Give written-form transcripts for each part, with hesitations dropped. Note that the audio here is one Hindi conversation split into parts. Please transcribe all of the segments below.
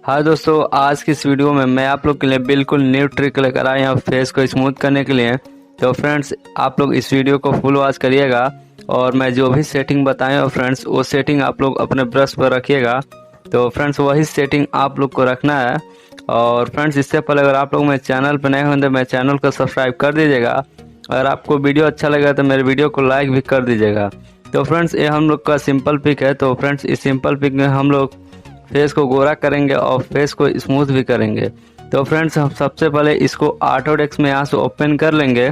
हाँ दोस्तों, आज की इस वीडियो में मैं आप लोग के लिए बिल्कुल न्यू ट्रिक लेकर आया हूँ फेस को स्मूथ करने के लिए। तो फ्रेंड्स, आप लोग इस वीडियो को फुल वॉच करिएगा और मैं जो भी सेटिंग बताया हूँ फ्रेंड्स, वो सेटिंग आप लोग अपने ब्रश पर रखिएगा। तो फ्रेंड्स, वही सेटिंग आप लोग को रखना है। और फ्रेंड्स, इससे पहले अगर आप लोग मेरे चैनल पर नए हों तो मेरे चैनल को सब्सक्राइब कर दीजिएगा। अगर आपको वीडियो अच्छा लगा तो मेरे वीडियो को लाइक भी कर दीजिएगा। तो फ्रेंड्स, ये हम लोग का सिंपल पिक है। तो फ्रेंड्स, इस सिंपल पिक में हम लोग फेस को गोरा करेंगे और फेस को स्मूथ भी करेंगे। तो फ्रेंड्स, हम सबसे पहले इसको ऑटोडेस्क में यहाँ से ओपन कर लेंगे।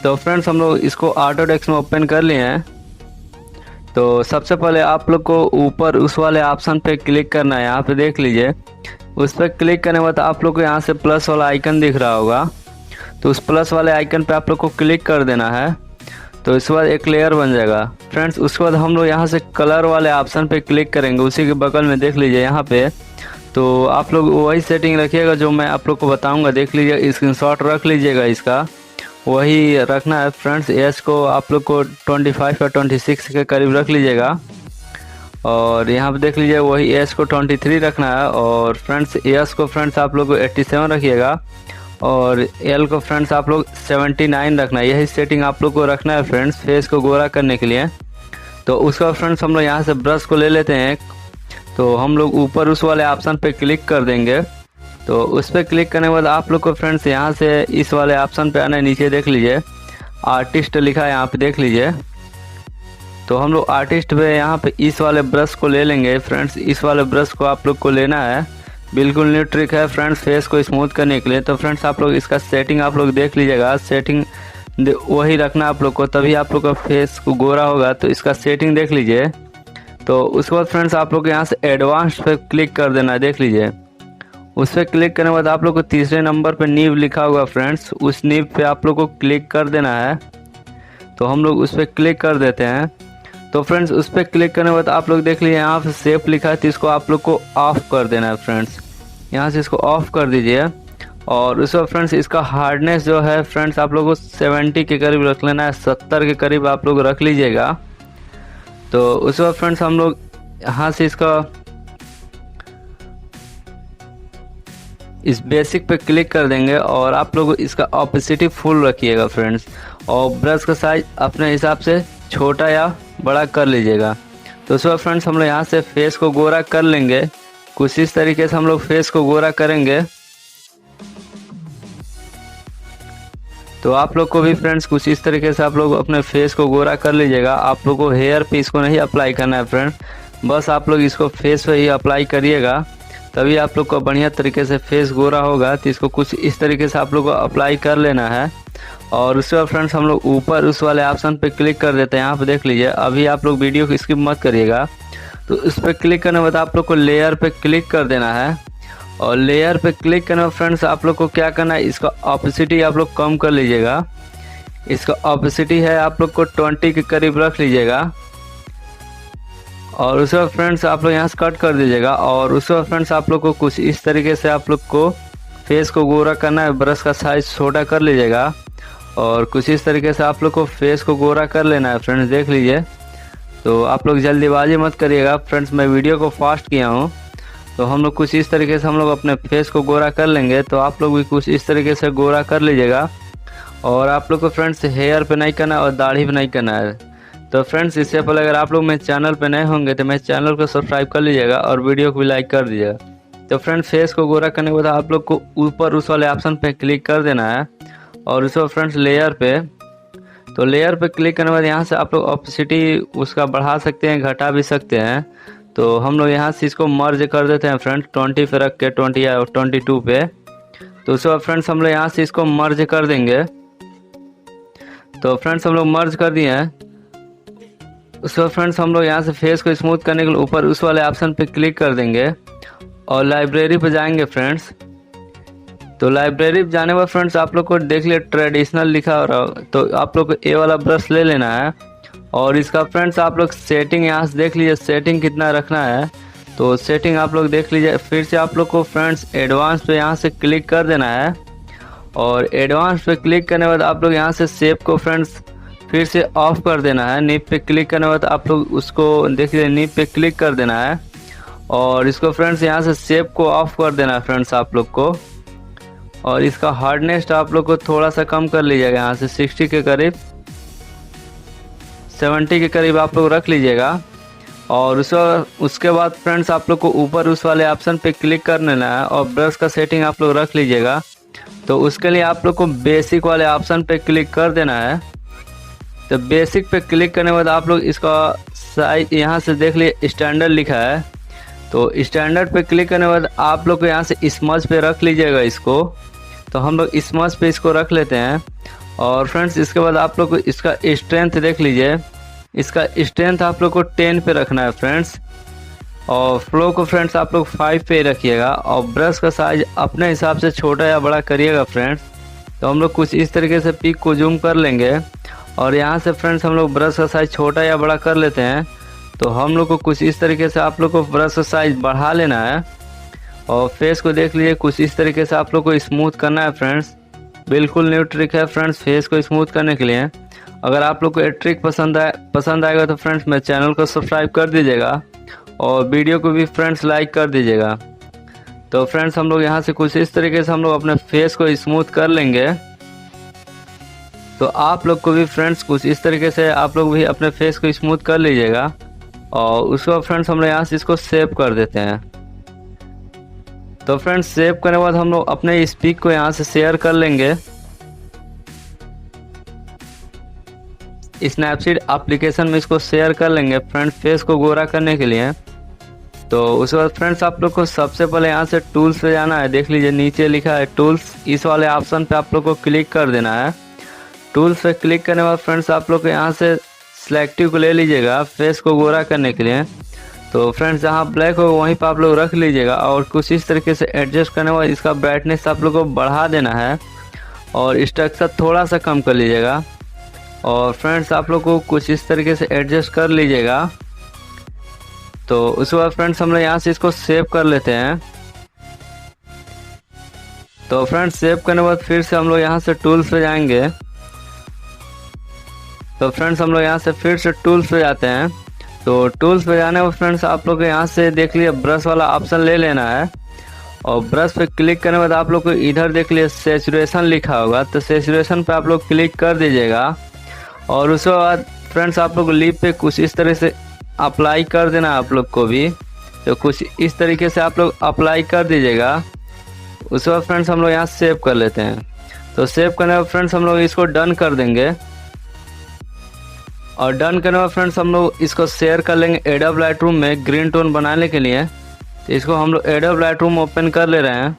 तो फ्रेंड्स, हम लोग इसको ऑटोडेस्क में ओपन कर लिए हैं। तो सबसे पहले आप लोग को ऊपर उस वाले ऑप्शन पे क्लिक करना है। यहाँ पे देख लीजिए, उस पर क्लिक करने के बाद आप लोग को यहाँ से प्लस वाला आइकन दिख रहा होगा। तो उस प्लस वाले आइकन पे आप लोग को क्लिक कर देना है। तो इसके बाद एक लेयर बन जाएगा फ्रेंड्स। उसके बाद हम लोग यहाँ से कलर वाले ऑप्शन पे क्लिक करेंगे। उसी के बगल में देख लीजिए यहाँ पे, तो आप लोग वही सेटिंग रखिएगा जो मैं आप लोग को बताऊंगा। देख लीजिए, स्क्रीनशॉट रख लीजिएगा, इसका वही रखना है फ्रेंड्स। एज को आप लोग को 25 या 26 के करीब रख लीजिएगा। और यहाँ पे देख लीजिए, वही एज को 23 रखना है। और फ्रेंड्स, एस को फ्रेंड्स आप लोग को 87 रखिएगा। और एल को फ्रेंड्स आप लोग 79 रखना है। यही सेटिंग आप लोग को रखना है फ्रेंड्स, फेस को गोरा करने के लिए। तो उसका फ्रेंड्स हम लोग यहाँ से ब्रश को ले लेते हैं। तो हम लोग ऊपर उस वाले ऑप्शन पे क्लिक कर देंगे। तो उस पर क्लिक करने के बाद आप लोग को फ्रेंड्स यहाँ से इस वाले ऑप्शन पे आना है। नीचे देख लीजिए, आर्टिस्ट लिखा है, यहाँ पे देख लीजिए। तो हम लोग आर्टिस्ट पे यहाँ पे इस वाले ब्रश को ले लेंगे फ्रेंड्स। इस वाले ब्रश को आप लोग को लेना है। बिल्कुल न्यू ट्रिक है फ्रेंड्स फेस को स्मूथ करने के लिए। तो फ्रेंड्स, आप लोग इसका सेटिंग आप लोग देख लीजिएगा। सेटिंग वही रखना आप लोग को, तभी आप लोग का फेस को गोरा होगा। तो इसका सेटिंग देख लीजिए। तो उसके बाद फ्रेंड्स, आप लोग यहाँ से एडवांस पे क्लिक कर देना है। देख लीजिए, उस पर क्लिक करने के बाद आप लोग को तीसरे नंबर पे नीव लिखा होगा फ्रेंड्स, उस नीव पे आप लोग को क्लिक कर देना है। तो हम लोग उस पर क्लिक कर देते हैं। तो फ्रेंड्स, उस पर क्लिक करने के बाद आप लोग देख लीजिए, यहाँ पे शेप लिखा है, तो इसको आप लोग को ऑफ कर देना है फ्रेंड्स। यहाँ से इसको ऑफ कर दीजिए। और उसके बाद फ्रेंड्स, इसका हार्डनेस जो है फ्रेंड्स आप लोग को 70 के करीब रख लेना है। 70 के करीब आप लोग रख लीजिएगा। तो उसके बाद फ्रेंड्स, हम लोग यहाँ से इसका इस बेसिक पे क्लिक कर देंगे। और आप लोग इसका ऑपेसिटी फुल रखिएगा फ्रेंड्स। और ब्रश का साइज अपने हिसाब से छोटा या बड़ा कर लीजिएगा। तो उसके बाद फ्रेंड्स, हम लोग यहाँ से फेस को गोरा कर लेंगे। कुछ इस तरीके से हम लोग फेस को गोरा करेंगे। तो आप लोग को भी फ्रेंड्स कुछ इस तरीके से आप लोग अपने फेस को गोरा कर लीजिएगा। आप लोग को हेयर पे इसको नहीं अप्लाई करना है फ्रेंड, बस आप लोग इसको फेस पे ही अप्लाई करिएगा, तभी आप लोग को बढ़िया तरीके से फेस गोरा होगा। तो इसको कुछ इस तरीके से आप लोग को अप्लाई कर लेना है। और उसके बाद फ्रेंड्स, हम लोग ऊपर उस वाले ऑप्शन पे क्लिक कर देते हैं। यहाँ पे देख लीजिए, अभी आप लोग वीडियो को स्किप मत करिएगा। तो उस पर क्लिक करने के बाद आप लोग को लेयर पे क्लिक कर देना है। और लेयर पे क्लिक करने में फ्रेंड्स आप लोग को क्या करना है, इसका ऑपेसिटी आप लोग कम कर लीजिएगा। इसका ऑपेसिटी है आप लोग को 20 के करीब रख लीजिएगा। और उसके बाद फ्रेंड्स, आप लोग यहाँ से कट कर दीजिएगा। और उसके बाद फ्रेंड्स, आप लोग को कुछ इस तरीके से आप लोग को फेस को गोरा करना है। ब्रश का साइज छोटा कर लीजिएगा। और कुछ इस तरीके से आप लोग को फेस को गोरा कर लेना है फ्रेंड्स, देख लीजिए। तो आप लोग जल्दीबाजी मत करिएगा फ्रेंड्स, मैं वीडियो को फास्ट किया हूँ। तो हम लोग कुछ इस तरीके से हम लोग अपने फेस को गोरा कर लेंगे। तो आप लोग भी कुछ इस तरीके से गोरा कर लीजिएगा। और आप लोग को फ्रेंड्स हेयर पे नहीं करना और दाढ़ी पे नहीं करना है। तो फ्रेंड्स, इससे पहले अगर आप लोग मेरे चैनल पे नए होंगे तो मेरे चैनल को सब्सक्राइब कर लीजिएगा और वीडियो को भी लाइक कर दीजिएगा। तो फ्रेंड्स, फेस को गोरा करने के बाद आप लोग को ऊपर उस वाले ऑप्शन पे क्लिक कर देना है। और उसको फ्रेंड्स लेयर पे, तो लेयर पे क्लिक करने के बाद यहाँ से आप लोग ऑपेसिटी उसका बढ़ा सकते हैं, घटा भी सकते हैं। तो हम लोग यहाँ से इसको मर्ज कर देते हैं फ्रेंड्स, 20 पे रख के 20 या 22 पे। तो उसके बाद फ्रेंड्स, हम लोग यहाँ से इसको मर्ज कर देंगे। तो फ्रेंड्स, हम लोग मर्ज कर दिए हैं। उसके बाद फ्रेंड्स, हम लोग यहाँ से फेस को स्मूथ करने के लिए ऊपर उस वाले ऑप्शन पे क्लिक कर देंगे। और लाइब्रेरी पे जाएंगे फ्रेंड्स। तो लाइब्रेरी पे जाने के बाद फ्रेंड्स, आप लोग को देख लिया ट्रेडिशनल लिखा हो रहा, तो आप लोग को ये वाला ब्रश ले लेना है। और इसका फ्रेंड्स आप लोग सेटिंग यहाँ से देख लीजिए, सेटिंग कितना रखना है। तो सेटिंग आप लोग देख लीजिए। फिर से आप लोग को फ्रेंड्स एडवांस पे यहाँ से क्लिक कर देना है। और एडवांस पे क्लिक करने के बाद आप लोग यहाँ से शेप को फ्रेंड्स फिर से ऑफ कर देना है। निप पे क्लिक करने के बाद आप लोग उसको देखिए, निप पे क्लिक कर देना है और इसको फ्रेंड्स यहाँ से शेप को ऑफ कर देना है फ्रेंड्स आप लोग को। और इसका हार्डनेस आप लोग को थोड़ा सा कम कर लीजिएगा, यहाँ से 60 के करीब 70 के करीब आप लोग रख लीजिएगा। और उसके बाद फ्रेंड्स आप लोग को ऊपर उस वाले ऑप्शन पे क्लिक कर लेना है और ब्रश का सेटिंग आप लोग रख लीजिएगा। तो उसके लिए आप लोग को बेसिक वाले ऑप्शन पे क्लिक कर देना है। तो बेसिक पे क्लिक करने के बाद आप लोग इसका साइज यहाँ से देख लिए स्टैंडर्ड लिखा है, तो स्टैंडर्ड पे क्लिक करने के बाद आप लोग को यहाँ से स्मज पे रख लीजिएगा इसको। तो हम लोग स्मज पे इसको रख लेते हैं। और फ्रेंड्स इसके बाद आप लोग को इसका स्ट्रेंथ देख लीजिए, इसका स्ट्रेंथ आप लोग को 10 पे रखना है फ्रेंड्स। और फ्लो को फ्रेंड्स आप लोग 5 पे रखिएगा और ब्रश का साइज अपने हिसाब से छोटा या बड़ा करिएगा फ्रेंड्स। तो हम लोग कुछ इस तरीके से पिक को जूम कर लेंगे और यहाँ से फ्रेंड्स हम लोग ब्रश का साइज छोटा या बड़ा कर लेते हैं। तो हम लोग को कुछ इस तरीके से आप लोग को ब्रश का साइज बढ़ा लेना है। और फेस को देख लीजिए, कुछ इस तरीके से आप लोग को स्मूथ करना है फ्रेंड्स। बिल्कुल न्यू ट्रिक है फ्रेंड्स फेस को स्मूथ करने के लिए। अगर आप लोग को ये ट्रिक पसंद आएगा तो फ्रेंड्स मेरे चैनल को सब्सक्राइब कर दीजिएगा और वीडियो को भी फ्रेंड्स लाइक कर दीजिएगा। तो फ्रेंड्स हम लोग यहाँ से कुछ इस तरीके से हम लोग अपने फेस को स्मूथ कर लेंगे। तो आप लोग को भी फ्रेंड्स कुछ इस तरीके से आप लोग भी अपने फेस को स्मूथ कर लीजिएगा। और उसको फ्रेंड्स हम लोग यहाँ से इसको सेव कर देते हैं। तो फ्रेंड्स सेव करने के बाद हम लोग अपने इस पिक को यहाँ से शेयर कर लेंगे स्नैपसीड एप्लीकेशन में, इसको शेयर कर लेंगे फ्रेंड्स फेस को गोरा करने के लिए। तो उसके बाद फ्रेंड्स आप लोग को सबसे पहले यहाँ से टूल्स पे जाना है। देख लीजिए नीचे लिखा है टूल्स, इस वाले ऑप्शन पे आप लोग को क्लिक कर देना है। टूल्स पे क्लिक करने के बाद फ्रेंड्स आप लोग को यहाँ से सिलेक्टिव को ले लीजिएगा फेस को गोरा करने के लिए। तो फ्रेंड्स जहाँ ब्लैक हो वहीं पर आप लोग रख लीजिएगा और कुछ इस तरीके से एडजस्ट करने के बाद इसका ब्राइटनेस आप लोग को बढ़ा देना है और स्ट्रक्चर थोड़ा सा कम कर लीजिएगा। और फ्रेंड्स आप लोग को कुछ इस तरीके से एडजस्ट कर लीजिएगा। तो उसके बाद फ्रेंड्स हम लोग यहाँ से इसको सेव कर लेते हैं। तो फ्रेंड्स सेव करने के बाद फिर से हम लोग यहाँ से टूल्स पे जाएंगे। तो फ्रेंड्स हम लोग यहाँ से फिर से टूल्स पे जाते हैं। तो टूल्स पे जाने पर फ्रेंड्स आप लोग यहाँ से देख लिए ब्रश वाला ऑप्शन ले लेना है और ब्रश पे क्लिक करने के बाद आप लोग को इधर देख लिए सैचुरेशन लिखा होगा, तो सैचुरेशन पे आप लोग क्लिक कर दीजिएगा। और उसके बाद फ्रेंड्स आप लोग लिप पे कुछ इस तरह से अप्लाई कर देना आप लोग को भी। तो कुछ इस तरीके से आप लोग अप्लाई कर दीजिएगा। उसके बाद फ्रेंड्स हम लोग यहाँ सेव कर लेते हैं। तो सेव करने के बाद फ्रेंड्स हम लोग इसको डन कर देंगे। और डन करने के बाद फ्रेंड्स हम लोग इसको शेयर कर लेंगे एडोब लाइटरूम में ग्रीन टोन बनाने के लिए। तो इसको हम लोग एडोब लाइटरूम ओपन कर ले रहे हैं।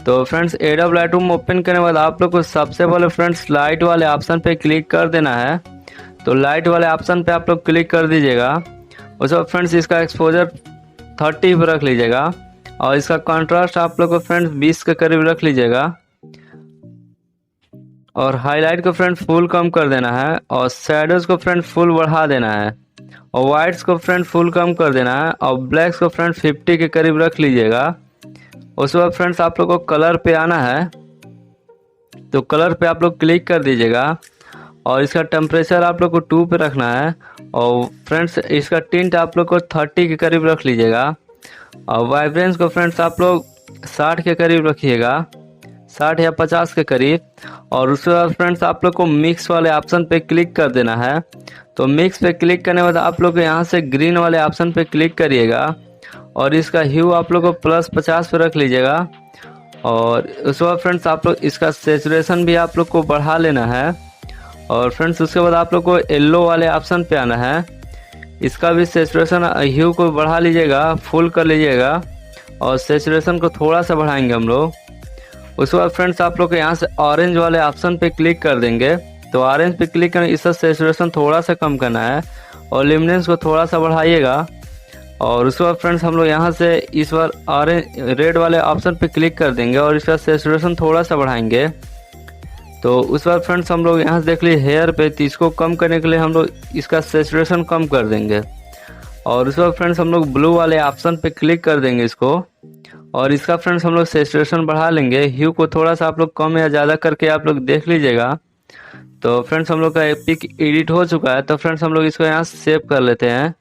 तो फ्रेंड्स एडोब लाइटरूम ओपन करने के बाद आप लोग को सबसे पहले फ्रेंड्स लाइट वाले ऑप्शन पे क्लिक कर देना है। तो लाइट वाले ऑप्शन पे आप लोग क्लिक कर दीजिएगा। उसके बाद फ्रेंड्स इसका एक्सपोजर 30 पर रख लीजिएगा और इसका कंट्रास्ट आप लोग को फ्रेंड्स 20 के करीब रख लीजिएगा। और हाईलाइट को फ्रेंड्स फुल कम कर देना है और शैडोज को फ्रेंड्स फुल बढ़ा देना है और वाइट्स को फ्रेंड्स फुल कम कर देना है और ब्लैक्स को फ्रेंड्स 50 के करीब रख लीजिएगा। उसके बाद फ्रेंड्स आप लोग को कलर पे आना है। तो कलर पे आप लोग क्लिक कर दीजिएगा और इसका टेम्परेचर आप लोग को 2 पे रखना है और फ्रेंड्स इसका टिंट आप लोग को 30 के करीब रख लीजिएगा। और वाइब्रेंस को फ्रेंड्स आप लोग 60 के करीब रखिएगा, 60 या 50 के करीब। और उसके बाद फ्रेंड्स आप लोग को मिक्स वाले ऑप्शन पे क्लिक कर देना है। तो मिक्स पे क्लिक करने के बाद आप लोग यहाँ से ग्रीन वाले ऑप्शन पे क्लिक करिएगा और इसका ह्यू आप लोग को +50 पे रख लीजिएगा। और उसके बाद फ्रेंड्स आप लोग इसका सैचुरेशन भी आप लोग को बढ़ा लेना है। और फ्रेंड्स उसके बाद आप लोग को येलो वाले ऑप्शन पे आना है, इसका भी सैचुरेशन ह्यू को बढ़ा लीजिएगा, फुल कर लीजिएगा और सैचुरेशन को थोड़ा सा बढ़ाएंगे हम लोग। उसके बाद फ्रेंड्स आप लोग को यहाँ से ऑरेंज वाले ऑप्शन पे क्लिक कर देंगे। तो ऑरेंज पे क्लिक करने इसका सैचुरेशन थोड़ा सा कम करना है और लिमिनेंस को थोड़ा सा बढ़ाइएगा। और उसके बाद फ्रेंड्स हम लोग यहाँ से इस बार ऑरेंज रेड वाले ऑप्शन पे क्लिक कर देंगे और इसका सैचुरेशन थोड़ा सा बढ़ाएंगे। तो उस बार फ्रेंड्स हम लोग यहाँ से देख लीजिए हेयर पे, तो इसको कम करने के लिए हम लोग इसका सैचुरेशन कम कर देंगे। और उसके बाद फ्रेंड्स हम लोग ब्लू वाले ऑप्शन पे क्लिक कर देंगे इसको और इसका फ्रेंड्स हम लोग सैचुरेशन बढ़ा लेंगे। ह्यू को थोड़ा सा आप लोग कम या ज़्यादा करके आप लोग देख लीजिएगा। तो फ्रेंड्स हम लोग का पिक एडिट हो चुका है। तो फ्रेंड्स हम लोग इसको यहाँ सेव कर लेते हैं।